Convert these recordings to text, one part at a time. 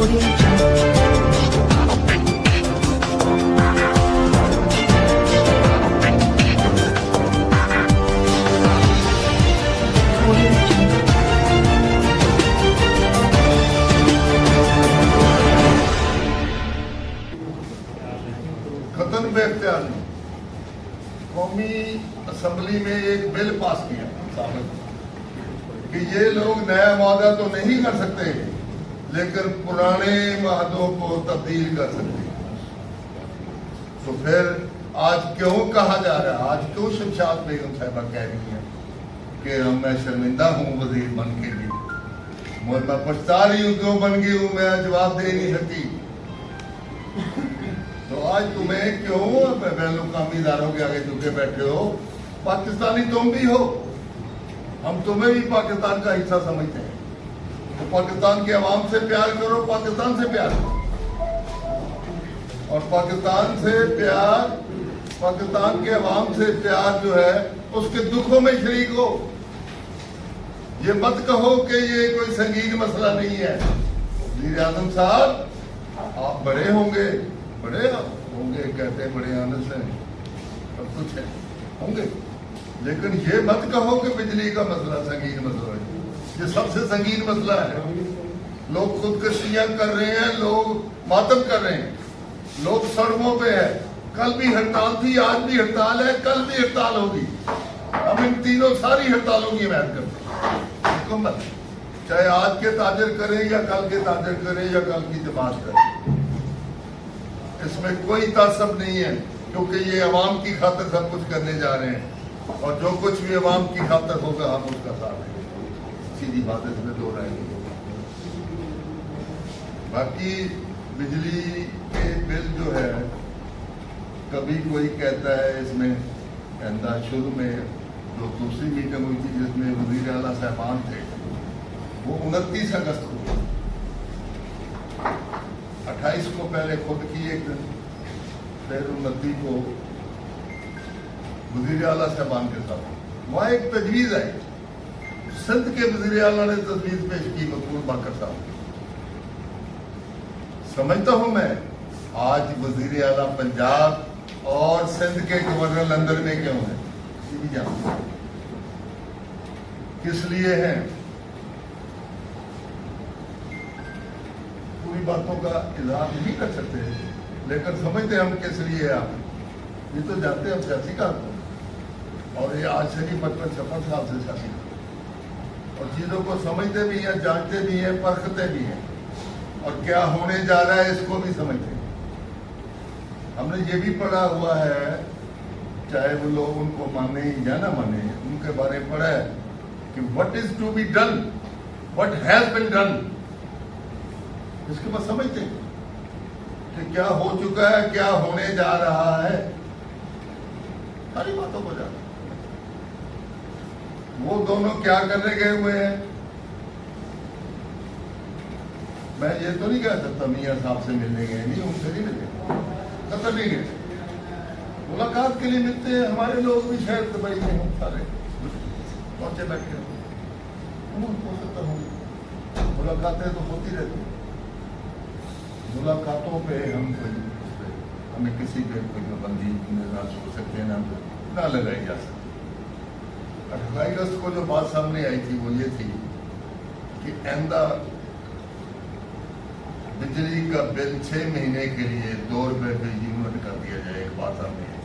खतन बेख्तियार ने कौमी असम्बली में एक बिल पास किया कि ये लोग नया मादा तो नहीं कर सकते लेकिन पुराने मादों को तब्दील कर सकते हैं। तो फिर आज क्यों कहा जा रहा है, आज क्यों शमशाद बेगम साहिबा कह रही हैं कि मैं शर्मिंदा हूँ वजीर बन के भी, मैं पछता रही हूँ क्यों बन गई हूँ, मैं जवाब दे नहीं सकती। तो आज तुम्हें क्यों बैनुल-अक़वामी इदारों के आगे झुके बैठे हो? पाकिस्तानी तुम भी हो, हम तुम्हें भी पाकिस्तान का हिस्सा समझते हैं। तो पाकिस्तान के अवाम से प्यार करो, पाकिस्तान से प्यार करो, और पाकिस्तान से प्यार, पाकिस्तान के अवाम से प्यार जो है उसके दुखों में शरीक हो। ये मत कहो कि ये कोई संगीन मसला नहीं है। वज़ीर आज़म साहब आप बड़े होंगे, बड़े होंगे कहते हैं, बड़े आनंद से सब कुछ है होंगे, लेकिन ये मत कहो कि बिजली का मसला संगीन मसला है। ये सबसे संगीन मसला है। लोग खुदकुशियां कर रहे हैं, लोग मातम कर रहे हैं, लोग सड़कों पे है। कल भी हड़ताल थी, आज भी हड़ताल है, कल भी हड़ताल होगी। हम इन तीनों सारी हड़तालों की हिमायत करते हैं हुकूमत, चाहे आज के ताजर करें या कल के ताजर करें या कल की जमात करें। इसमें कोई तासब नहीं है, क्योंकि ये अवाम की खातिर सब कुछ करने जा रहे हैं, और जो कुछ भी अवाम की खातिर होगा हम उसका साथ देंगे। सीधी बात इसमें दो राय नहीं। बाकी बिजली के बिल जो है, कभी कोई कहता है इसमें अंदाज शुरू में जो दूसरी मीटिंग हुई थी जिसमें वज़ीर आला साहबान थे, वो 29 अगस्त को, 28 को पहले खुद की एक दिन, फिर 29 को वज़ीर आला साहबान के साथ वहाँ एक तजवीज़ आई। सिंध के वज़ीर आला ने तजवीज़ पेश की, मकबूल बाकर साहब। समझता हूँ मैं आज वज़ीर आला पंजाब और सिंध के गवर्नर लंदन में क्यों है, किस लिए हैं, पूरी बातों का इजहार नहीं कर सकते, लेकिन समझते हम किस लिए आप ये तो जानते हैं हम सियासी का, और ये आज से नहीं 55-56 साल से सियासी का, और चीजों को समझते भी हैं, जानते भी हैं, परखते भी हैं, और क्या होने जा रहा है इसको भी समझते हैं। हमने ये भी पढ़ा हुआ है, चाहे वो लोग उनको माने या ना माने, उनके बारे में पढ़ा है कि what is to be done, what has been done, इसके बाद समझते हैं कि क्या हो चुका है, क्या होने जा रहा है, सारी बातों को जानते। वो दोनों क्या करने गए हुए हैं, मैं ये तो नहीं कह सकता मियां साहब से मिलने गए, नहीं, उनसे नहीं मिले, कतई नहीं गए। मुलाकात के लिए मिलते हैं, हमारे लोग भी शायद दुबई में हों, सारे पहुंचे बैठे हो सकता होंगे, मुलाकातें तो होती रहती हैं। मुलाकातों पे हम कोई, हमें किसी पे कोई पाबंदी ना छोड़ सकते हैं, ना लगाई जा सकती। 28 अगस्त को जो बात सामने आई थी वो ये थी कि आइंदा बिजली का बिल 6 महीने के लिए 2 रुपए पे यूनिट कर दिया जाए। एक बात सामने आई,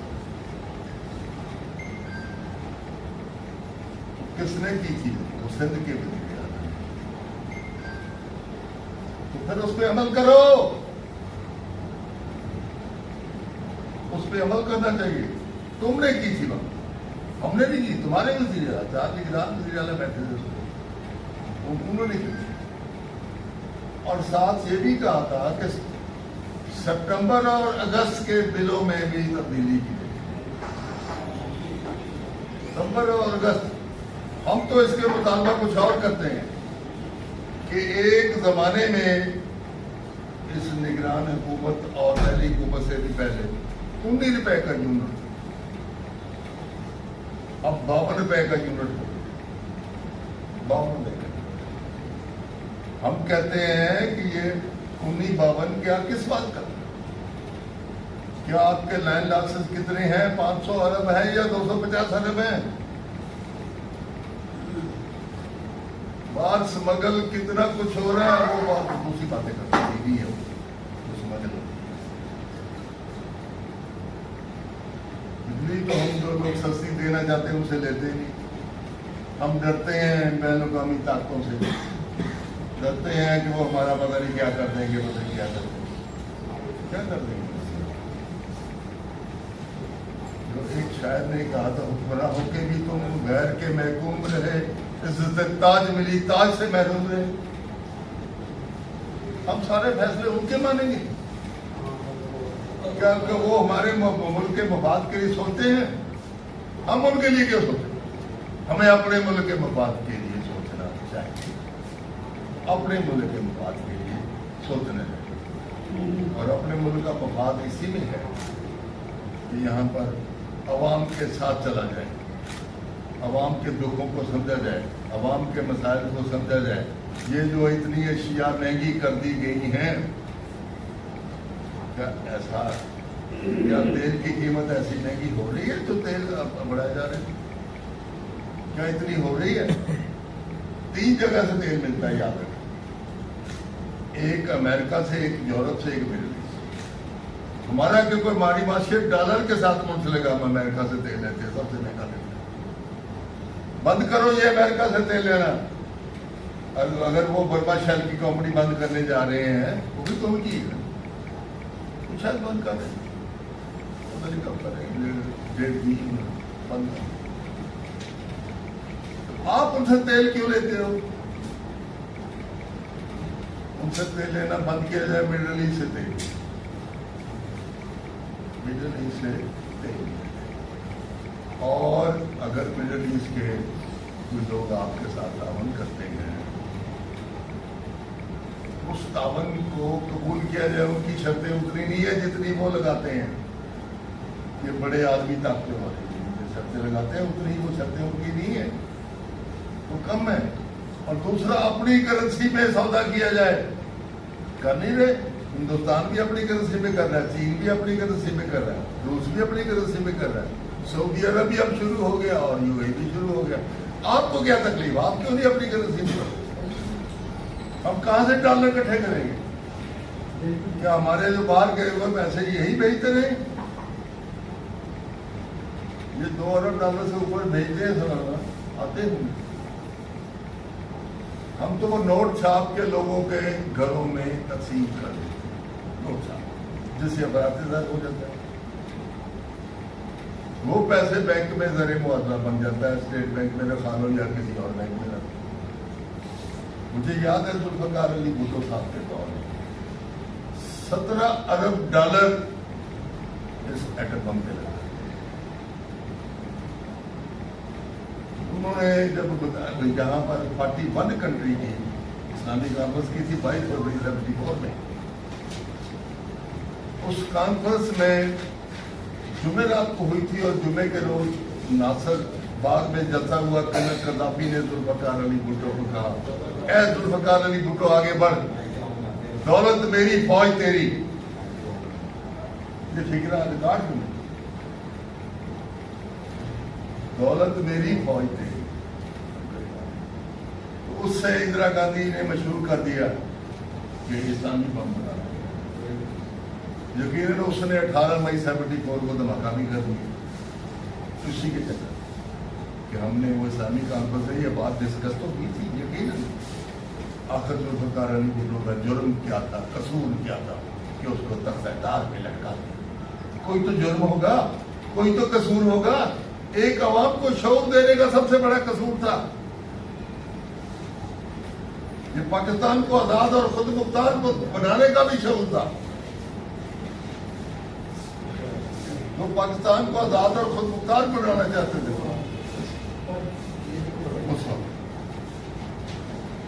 किसने की थी? वो सिंध के बिजली आला ने। तो फिर उस पर अमल करो, उस पर अमल करना चाहिए। तुमने की थी बात, हमने नहीं की, तुम्हारे वज़ीर आला, 4 वज़ीर आला बैठे थे, उन्होंने की थी। और साथ ये भी कहा था कि सितंबर और अगस्त के बिलों में भी तब्दीली की गई। सितंबर और अगस्त, हम तो इसके मुतालबा कुछ और करते हैं कि एक जमाने में इस निगरान हुकूमत और पहली हुकूमत से भी पहले 19 रुपए का यूनिट, अब 52 रुपए का यूनिट हो, 52 रुपए। हम कहते हैं कि ये 1952 क्या किस बात کا؟ کیا آپ کے لینڈ لاسز کتنے ہیں؟ 500 ارب ہے یا 250 ارب ہیں؟ باہر سمگل کتنا کچھ ہو رہا ہے، وہ بات دوسری باتیں کرتے ہیں، ہے وہ سمگل بجلی تو ہم جو لوگ سستی دینا چاہتے ہیں اسے لیتے نہیں. ہم ڈرتے ہیں بین الاقوامی طاقتوں سے، ڈرتے ہیں کہ وہ ہمارا پتہ نہیں کیا کر دیں گے، پتہ نہیں کیا کر دیں گے، کیا کر دیں گے. جو ایک شاعر نے کہا تھا، حکمراں ہو کے بھی تم غیر کے محکوم رہے، عزت تاج ملی تاج سے محروم رہے. ہم سارے فیصلے ان کے مانیں گے کیا کہ وہ ہمارے ملک کے مفاد کے لیے سوچتے ہیں؟ ہم ان کے لیے کیا سوچیں؟ ہمیں اپنے ملک کے مفاد کے لیے سوچنا چاہیے، اپنے ملک کے مفاد کے لیے سوچنا چاہیے. اور اپنے ملک کا مفاد اسی میں ہے کہ یہاں پر عوام کے ساتھ چلا جائے، عوام کے دکھوں کو سمجھا جائے، عوام کے مسائل کو سمجھا جائے. یہ جو اتنی اشیاء مہنگی کر دی گئی ہیں، کیا ایسا کیا تیل کی قیمت ایسی مہنگی ہو رہی ہے جو تیل بڑھائے جا رہے ہیں؟ کیا اتنی ہو رہی ہے؟ 3 جگہ سے تیل ملتا ہے، یاد رکھیں، ایک امریکہ سے، ایک یورپ سے، ایک مڈل ایسٹ. ہمارا کہ کوئی ماری معاشیت ڈالر کے ساتھ منسلک ہے، ہم امریکہ سے تیل لیتے ہیں، سب سے مہنگا لیتے ہیں. بند کرو یہ امریکہ سے تیل لینا. اگر وہ برما شیل کی کمپنی بند کرنے جا رہے ہیں، وہ بھی تو ان کی ہے، شاید بند کر دیں، پتہ نہیں کب کریں، 1.5 مہینے بند کر. آپ ان سے تیل کیوں لیتے ہو؟ ان سے تیل لینا بند کیا جائے. مڈل ایسٹ سے تیل، مڈل ایسٹ سے تیل. اور اگر مڈل ایسٹ کے کوئی لوگ آپ کے ساتھ تعاون کرتے ہیں، اس تعاون کو قبول کیا جائے. ان کی شرطیں اتنی نہیں ہے جتنی وہ لگاتے ہیں. یہ بڑے آدمی طاقتیں والے جو شرطیں لگاتے ہیں اتنی وہ شرطیں ان کی نہیں ہے، وہ کم ہے. اور دوسرا، اپنی کرنسی میں سودا کیا جائے. کر نہیں رہے. ہندوستان بھی اپنی کرنسی میں کر رہا ہے، چین بھی اپنی کرنسی میں کر رہا ہے، روس بھی اپنی کرنسی میں کر رہا ہے، سعودی عرب بھی اب شروع ہو گیا، اور یو اے بھی شروع ہو گیا. آپ کو کیا تکلیف؟ آپ کیوں نہیں اپنی کرنسی میں؟ ہم کہاں سے ڈالر اکٹھے کریں گے؟ کیا ہمارے جو باہر گئے ہوئے پیسے یہی بھیجتے رہے؟ یہ 2 ارب ڈالر سے اوپر بھیجتے ہیں، سر آتے ہوں. ہم تو وہ نوٹ چھاپ کے لوگوں کے گھروں میں تقسیم کر دیتے ہیں، نوٹ چھاپ جس سے افراط زر ہو جاتا ہے. وہ پیسے بینک میں زر معاوضہ بن جاتا ہے، اسٹیٹ بینک میں رکھا لو یا کسی اور بینک میں رکھو. مجھے یاد ہے ذوالفقار علی بھٹو صاحب کے دور میں 17 ارب ڈالر اس ایٹم بم پہ لگا. انہوں نے جب یہاں پر 41 کنٹری کی اسلامی کانفرنس کی تھی 22 فروری 74 میں، اس کانفرنس میں جمعرات کو ہوئی تھی، اور جمعے کے روز ناصر باغ میں جلسہ ہوا. قذافی نے ذوالفقار علی بھٹو کو کہا، اے ذوالفقار علی بھٹو آگے بڑھ، دولت میری فوج تیری. یہ فکرہ ریکارڈ میں، دولت میری فوج تیری. اس سے اندرا گاندھی نے مشہور کر دیا کہ اسلامی بم بنا رہا ہے. یقیناً اس نے 18 مئی 74 کو دھماکہ بھی کر دیا اسی کے چکر کہ ہم نے وہ اسلامی کانفرنس سے یہ بات ڈسکس تو کی تھی. یقیناً آخر ذوالفقار علی بھٹو کا جرم کیا تھا، قصور کیا تھا کہ اس کو تخت پہ لٹکا دیا. کوئی تو جرم ہوگا، کوئی تو قصور ہوگا. ایک عوام کو شعور دینے کا سب سے بڑا قصور تھا. یہ پاکستان کو آزاد اور خود مختار کو بنانے کا بھی شعور تھا. وہ پاکستان کو آزاد اور خود مختار بنانا چاہتے تھے.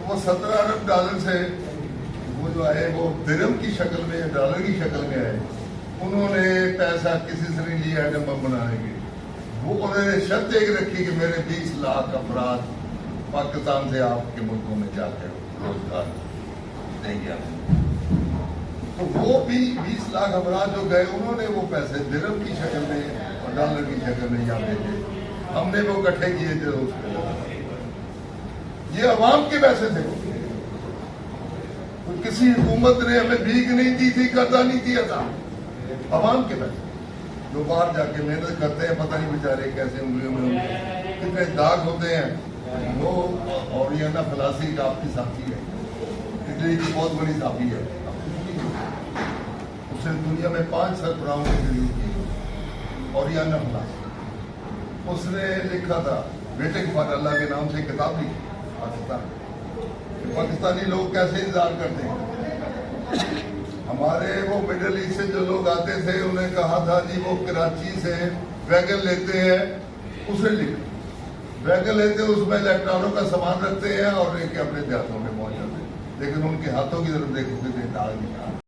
وہ 17 ارب ڈالر سے وہ جو آئے وہ درہم کی شکل میں، ڈالر کی شکل میں آئے. انہوں نے پیسہ کسی سے نہیں لیا ایٹم بم بنانے کے. وہ انہوں نے شرط ایک رکھی کہ میرے 20 لاکھ افراد پاکستان سے آپ کے ملکوں میں جا کے روزگار دیں گے. 20 लाख अफराद जो गए उन्होंने वो पैसे दिरहम की शक्ल में और डॉलर की शक्ल में यहाँ भेजे, हमने वो इकट्ठे किए थे उसके। ये अवाम के पैसे थे, तो किसी हुकूमत ने हमें भीख नहीं दी थी, कर्जा नहीं दिया था, अवाम के पैसे जो बाहर जाके मेहनत करते हैं, पता नहीं बेचारे कैसे उंगलियों में कितने दाग होते हैं। वो ओरियाना फलासी का आपकी साथी है, इटली की बहुत बड़ी साथी है, उसने दुनिया में 5 सरबराहों की इंटरव्यू की। ओरियाना फलासी उसने लिखा था वेटिंग फॉर अल्लाह के नाम से किताब लिखी पाकिस्तान, पाकिस्तानी लोग कैसे इंतजार करते हैं। हमारे वो मिडिल ईस्ट से जो लोग आते थे उन्हें कहा था जी वो कराची से वैगन लेते हैं, उसे लिखो वैगन लेते हैं, उसमें इलेक्ट्रॉनों का सामान रखते हैं और लेके अपने देहातों में पहुंच जाते हैं, लेकिन उनके हाथों की तरफ देखो कितने दाग निकाल